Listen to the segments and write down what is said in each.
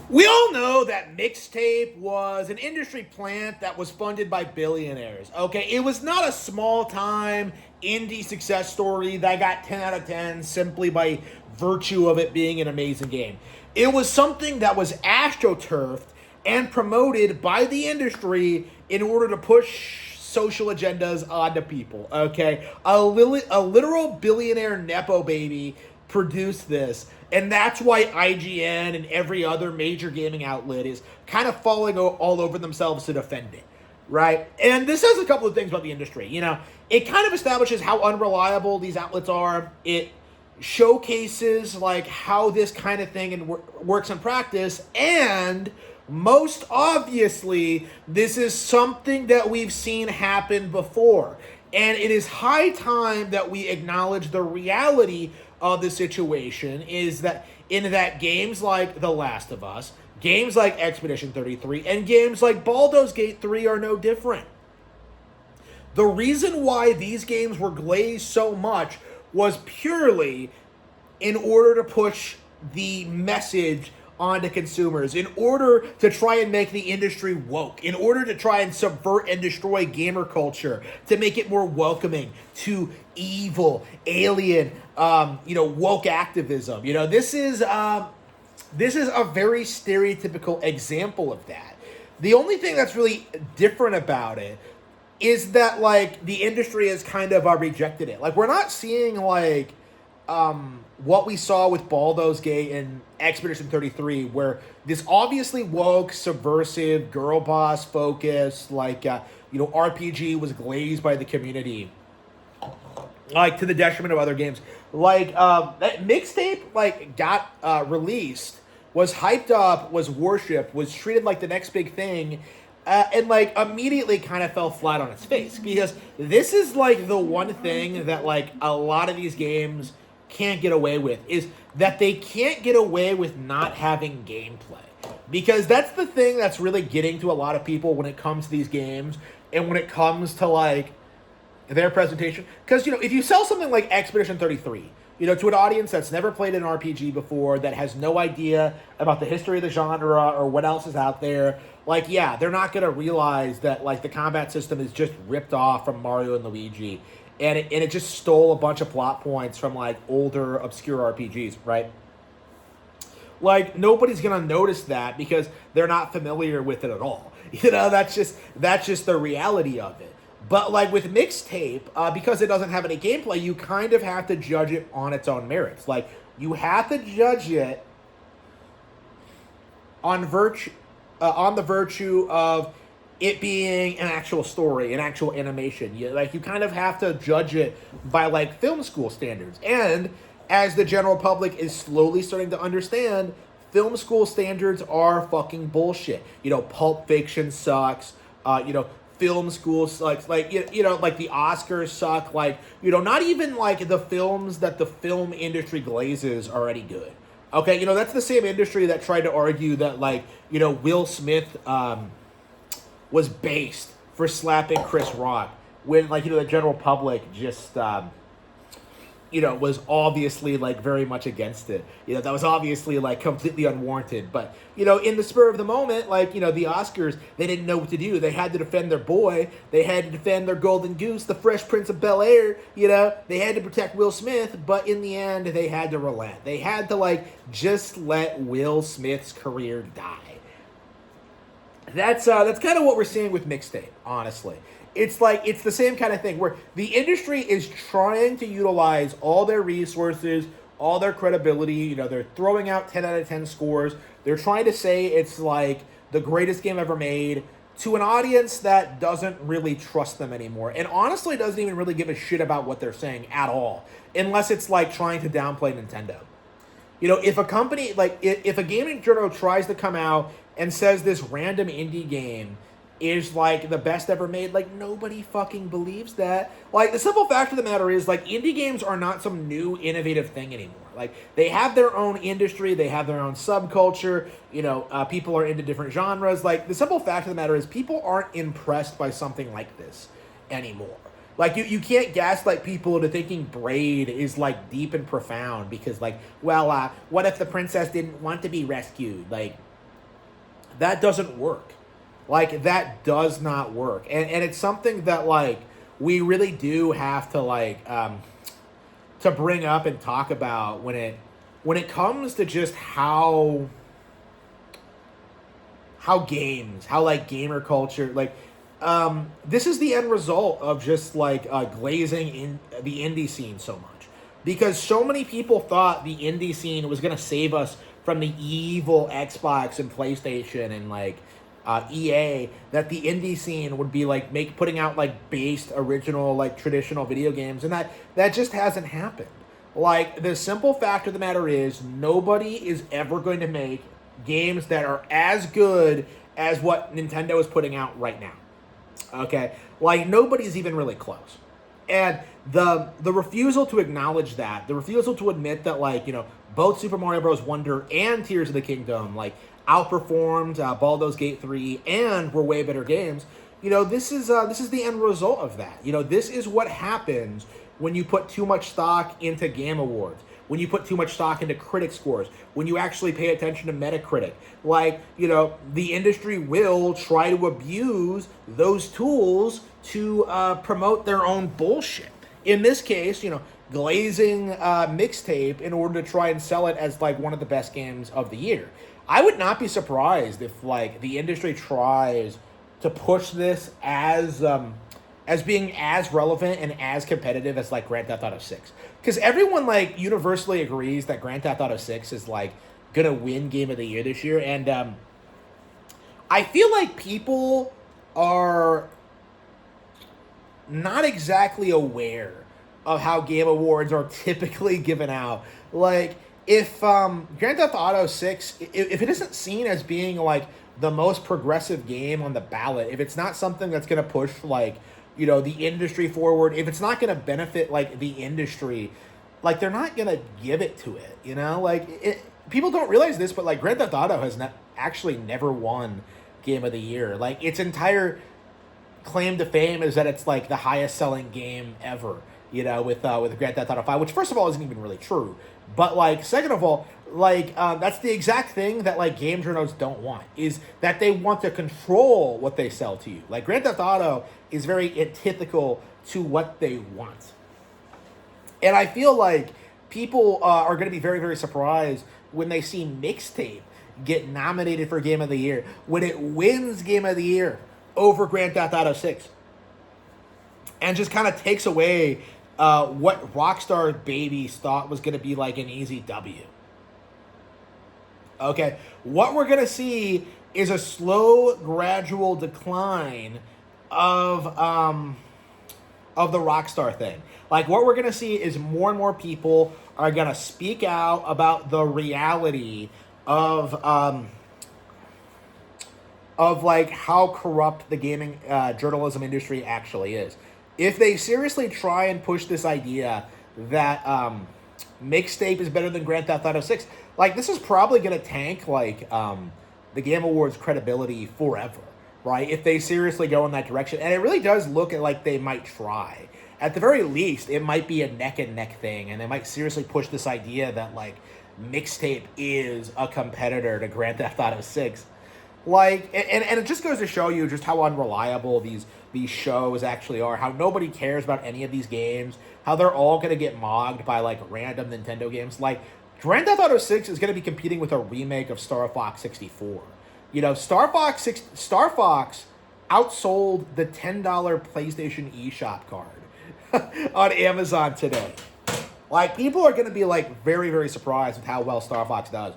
We all know that Mixtape was an industry plant that was funded by billionaires. Okay, it was not a small time indie success story that got 10 out of 10 simply by virtue of it being an amazing game. It was something that was astroturfed and promoted by the industry in order to push social agendas onto people. Okay, a literal billionaire nepo baby produced this, and that's why IGN and every other major gaming outlet is kind of falling all over themselves to defend it, right? And this says a couple of things about the industry. It kind of establishes how unreliable these outlets are. It showcases like how this kind of thing works in practice, and most obviously, this is something that we've seen happen before. And it is high time that we acknowledge the reality of the situation is that in that games like The Last of Us, games like Expedition 33, and games like Baldur's Gate 3 are no different. The reason why these games were glazed so much was purely in order to push the message onto consumers, in order to try and make the industry woke, in order to try and subvert and destroy gamer culture, to make it more welcoming to evil, alien, woke activism. This is a very stereotypical example of that. The only thing that's really different about it is that like the industry has kind of rejected it. Like we're not seeing like what we saw with Baldur's Gate and Expedition 33, where this obviously woke, subversive, girl boss focused, RPG was glazed by the community, like to the detriment of other games. Like that Mixtape, like got released, was hyped up, was worshipped, was treated like the next big thing. And like immediately kind of fell flat on its face, because this is like the one thing that like a lot of these games can't get away with, is that they can't get away with not having gameplay, because that's the thing that's really getting to a lot of people when it comes to these games and when it comes to like their presentation. Because if you sell something like Expedition 33 to an audience that's never played an RPG before, that has no idea about the history of the genre or what else is out there, like, yeah, they're not going to realize that like the combat system is just ripped off from Mario and Luigi, and it just stole a bunch of plot points from like older obscure RPGs, right? Like nobody's gonna notice that because they're not familiar with it at all. That's just the reality of it. But like with Mixtape, because it doesn't have any gameplay, you kind of have to judge it on its own merits. Like you have to judge it on the virtue of it being an actual story, an actual animation. You kind of have to judge it by like film school standards. And as the general public is slowly starting to understand, film school standards are fucking bullshit. Pulp Fiction sucks. Film school sucks. Like the Oscars suck. Not even like the films that the film industry glazes are any good. Okay, that's the same industry that tried to argue that Will Smith was based for slapping Chris Rock, when the general public just was obviously like very much against it. That was obviously like completely unwarranted. But in the spur of the moment, the Oscars, they didn't know what to do. They had to defend their boy. They had to defend their golden goose, the Fresh Prince of Bel-Air. They had to protect Will Smith, but in the end, they had to relent. They had to just let Will Smith's career die. That's kind of what we're seeing with Mixtape, honestly. It's the same kind of thing where the industry is trying to utilize all their resources, all their credibility. They're throwing out 10 out of 10 scores. They're trying to say it's like the greatest game ever made to an audience that doesn't really trust them anymore, and honestly doesn't even really give a shit about what they're saying at all, unless it's like trying to downplay Nintendo. If a company, if a gaming journal tries to come out and says this random indie game is like the best ever made, nobody fucking believes that. The simple fact of the matter is indie games are not some new innovative thing anymore. They have their own industry, they have their own subculture, people are into different genres. The simple fact of the matter is people aren't impressed by something like this anymore. You can't gaslight people into thinking Braid is deep and profound because what if the princess didn't want to be rescued? That doesn't work. Like, that does not work. And it's something that, like, we really do have to, like, to bring up and talk about when it comes to just how games, how, like, gamer culture, like, this is the end result of just, like, glazing in the indie scene so much. Because so many people thought the indie scene was going to save us from the evil Xbox and PlayStation and, like, EA, that the indie scene would be, like, putting out, like, based, original, like, traditional video games. And that just hasn't happened. Like, the simple fact of the matter is, nobody is ever going to make games that are as good as what Nintendo is putting out right now. Okay? Like, nobody's even really close. And the refusal to acknowledge that, the refusal to admit that, like, you know, both Super Mario Bros. Wonder and Tears of the Kingdom, like, outperformed Baldur's Gate 3 and were way better games, you know, this is the end result of that. You know, this is what happens when you put too much stock into Game Awards, when you put too much stock into critic scores, when you actually pay attention to Metacritic. Like, you know, the industry will try to abuse those tools to promote their own bullshit. In this case, you know, glazing Mixtape in order to try and sell it as, like, one of the best games of the year. I would not be surprised if, like, the industry tries to push this as being as relevant and as competitive as, like, Grand Theft Auto 6. Because everyone, like, universally agrees that Grand Theft Auto 6 is, like, gonna win Game of the Year this year. And I feel like people are not exactly aware of how Game Awards are typically given out. Like, if Grand Theft Auto 6, if it isn't seen as being, like, the most progressive game on the ballot, if it's not something that's going to push, like, you know, the industry forward, if it's not going to benefit, like, the industry, like, they're not going to give it to it, you know? Like, people don't realize this, but, like, Grand Theft Auto has actually never won Game of the Year. Like, its entire claim to fame is that it's, like, the highest selling game ever, you know, with Grand Theft Auto 5, which, first of all, isn't even really true. But, like, second of all, like, that's the exact thing that, like, game journals don't want, is that they want to control what they sell to you. Like, Grand Theft Auto is very antithetical to what they want. And I feel like people are going to be very, very surprised when they see Mixtape get nominated for Game of the Year, when it wins Game of the Year over Grand Theft Auto 6. And just kind of takes away what Rockstar Babies thought was going to be, like, an easy W. Okay, what we're going to see is a slow, gradual decline of the Rockstar thing. Like, what we're going to see is more and more people are going to speak out about the reality of like, how corrupt the gaming journalism industry actually is. If they seriously try and push this idea that Mixtape is better than Grand Theft Auto 6, like, this is probably going to tank, like, the Game Awards' credibility forever, right? If they seriously go in that direction. And it really does look like they might try. At the very least, it might be a neck-and-neck thing, and they might seriously push this idea that, like, Mixtape is a competitor to Grand Theft Auto 6. Like, and it just goes to show you just how unreliable these shows actually are, how nobody cares about any of these games, how they're all going to get mogged by, like, random Nintendo games. Like, Grand Theft Auto 6 is going to be competing with a remake of Star Fox 64. You know, Star Fox outsold the $10 PlayStation eShop card on Amazon today. Like, people are going to be, like, very, very surprised with how well Star Fox does.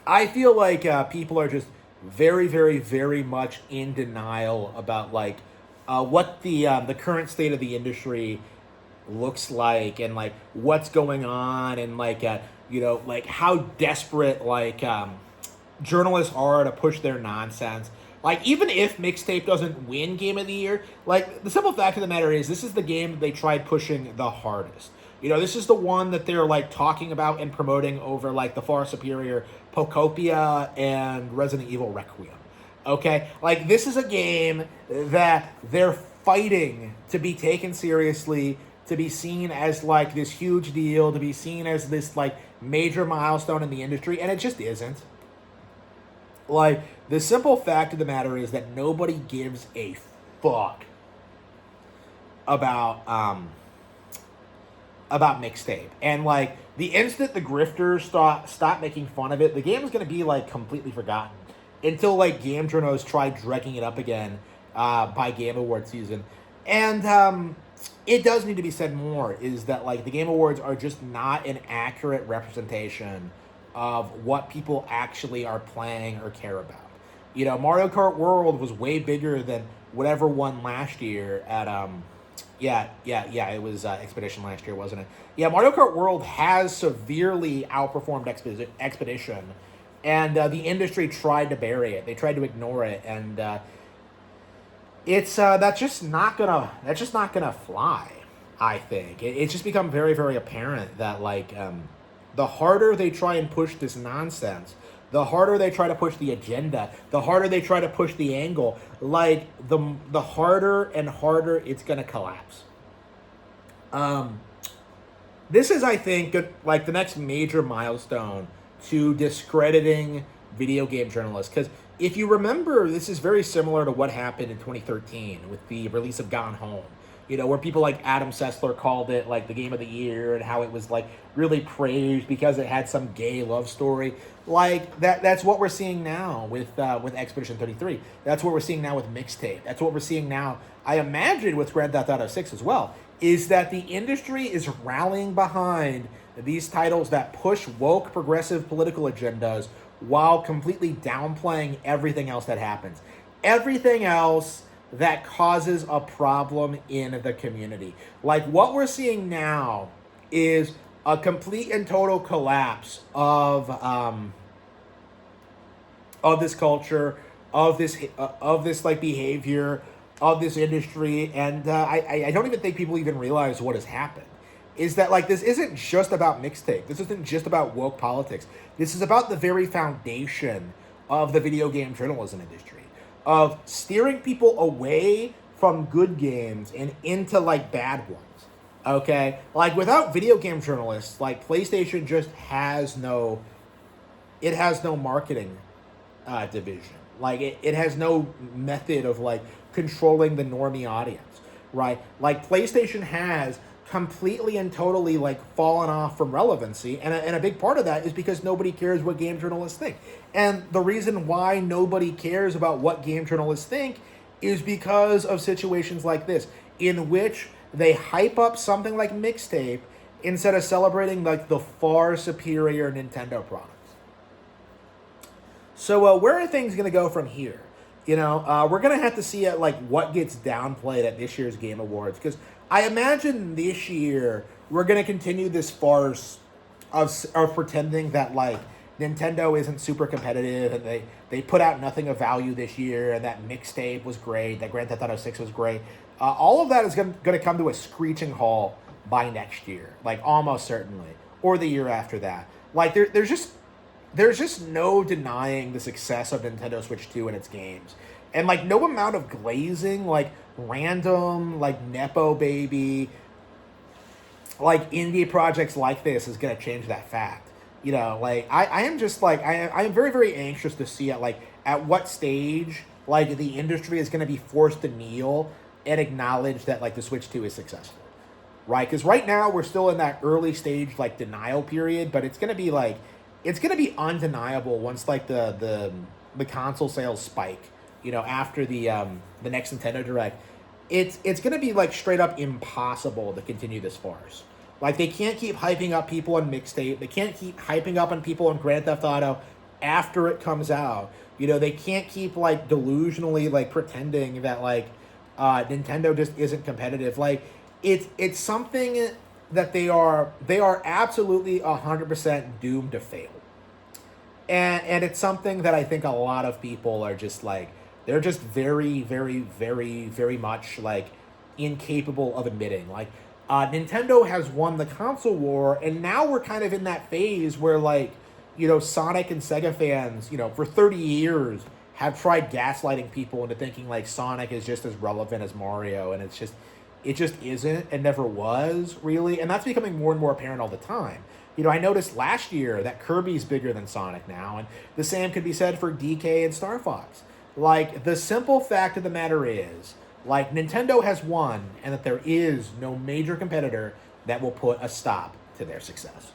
I feel like people are just very, very, very much in denial about, like, what the current state of the industry looks like, and, like, what's going on, and, like, you know, like, how desperate, like, journalists are to push their nonsense. Like, even if Mixtape doesn't win Game of the Year, like, the simple fact of the matter is, this is the game that they tried pushing the hardest. You know, this is the one that they're, like, talking about and promoting over, like, the far superior Pocopia and Resident Evil Requiem. Okay? Like, this is a game that they're fighting to be taken seriously, to be seen as, like, this huge deal, to be seen as this, like, major milestone in the industry, and it just isn't. Like, the simple fact of the matter is that nobody gives a fuck about Mixtape. And like, the instant the grifters stop making fun of it, the game is going to be like completely forgotten until like Journos try dragging it up again by Game Award season. And it does need to be said more, is that like the Game Awards are just not an accurate representation of what people actually are playing or care about. You know, Mario Kart World was way bigger than whatever won last year at it was Expedition last year, wasn't it? Yeah, Mario Kart World has severely outperformed Expedition, and the industry tried to bury it. They tried to ignore it, and that's just not gonna fly. I think it's just become very, very apparent that like the harder they try and push this nonsense, the harder they try to push the agenda, the harder they try to push the angle, like the harder and harder it's gonna collapse. This is, I think, like the next major milestone to discrediting video game journalists. Because if you remember, this is very similar to what happened in 2013 with the release of Gone Home. You know, where people like Adam Sessler called it like the game of the year, and how it was like really praised because it had some gay love story. Like that's what we're seeing now with Expedition 33. That's what we're seeing now with Mixtape. That's what we're seeing now, I imagine, with Grand Theft Auto 6 as well. Is that the industry is rallying behind these titles that push woke progressive political agendas while completely downplaying everything else that happens. Everything else that causes a problem in the community. Like what we're seeing now is a complete and total collapse of this culture, of this like behavior, of this industry, and I don't even think people even realize what has happened. Is that like this isn't just about Mixtape. This isn't just about woke politics. This is about the very foundation of the video game journalism industry, of steering people away from good games and into like bad ones. Okay, like without video game journalists, like PlayStation just has no marketing division. Like it has no method of like controlling the normie audience, right? Like PlayStation has completely and totally like fallen off from relevancy, and a big part of that is because nobody cares what game journalists think. And the reason why nobody cares about what game journalists think is because of situations like this, in which they hype up something like Mixtape instead of celebrating like the far superior Nintendo products. So where are things going to go from here? You know, we're going to have to see like what gets downplayed at this year's Game Awards, because I imagine this year we're going to continue this farce of pretending that like Nintendo isn't super competitive, and they put out nothing of value this year, and that Mixtape was great, that Grand Theft Auto 6 was great. All of that is going to come to a screeching halt by next year, like almost certainly, or the year after that. Like there's just no denying the success of Nintendo Switch 2 and its games. And like no amount of glazing, like random, like Nepo baby, like indie projects like this is going to change that fact. You know, like I am just like, I am very, very anxious to see at what stage like the industry is going to be forced to kneel and acknowledge that like the Switch 2 is successful. Right? Because right now we're still in that early stage like denial period, but it's going to be undeniable once like the console sales spike, you know, after the next Nintendo Direct. It's going to be like straight up impossible to continue this farce. Like they can't keep hyping up people on Mixtape. They can't keep hyping up on people on Grand Theft Auto after it comes out. You know, they can't keep like delusionally like pretending that like Nintendo just isn't competitive. Like it's something that they are absolutely 100% doomed to fail. And it's something that I think a lot of people are just like, they're just very, very, very, very much like incapable of admitting. Like Nintendo has won the console war, and now we're kind of in that phase where like, you know, Sonic and Sega fans, you know, for 30 years have tried gaslighting people into thinking like Sonic is just as relevant as Mario, and it just isn't and never was really. And that's becoming more and more apparent all the time. I noticed last year that Kirby's bigger than Sonic now, and the same could be said for DK and Star Fox. Like, the simple fact of the matter is, like, Nintendo has won, and that there is no major competitor that will put a stop to their success.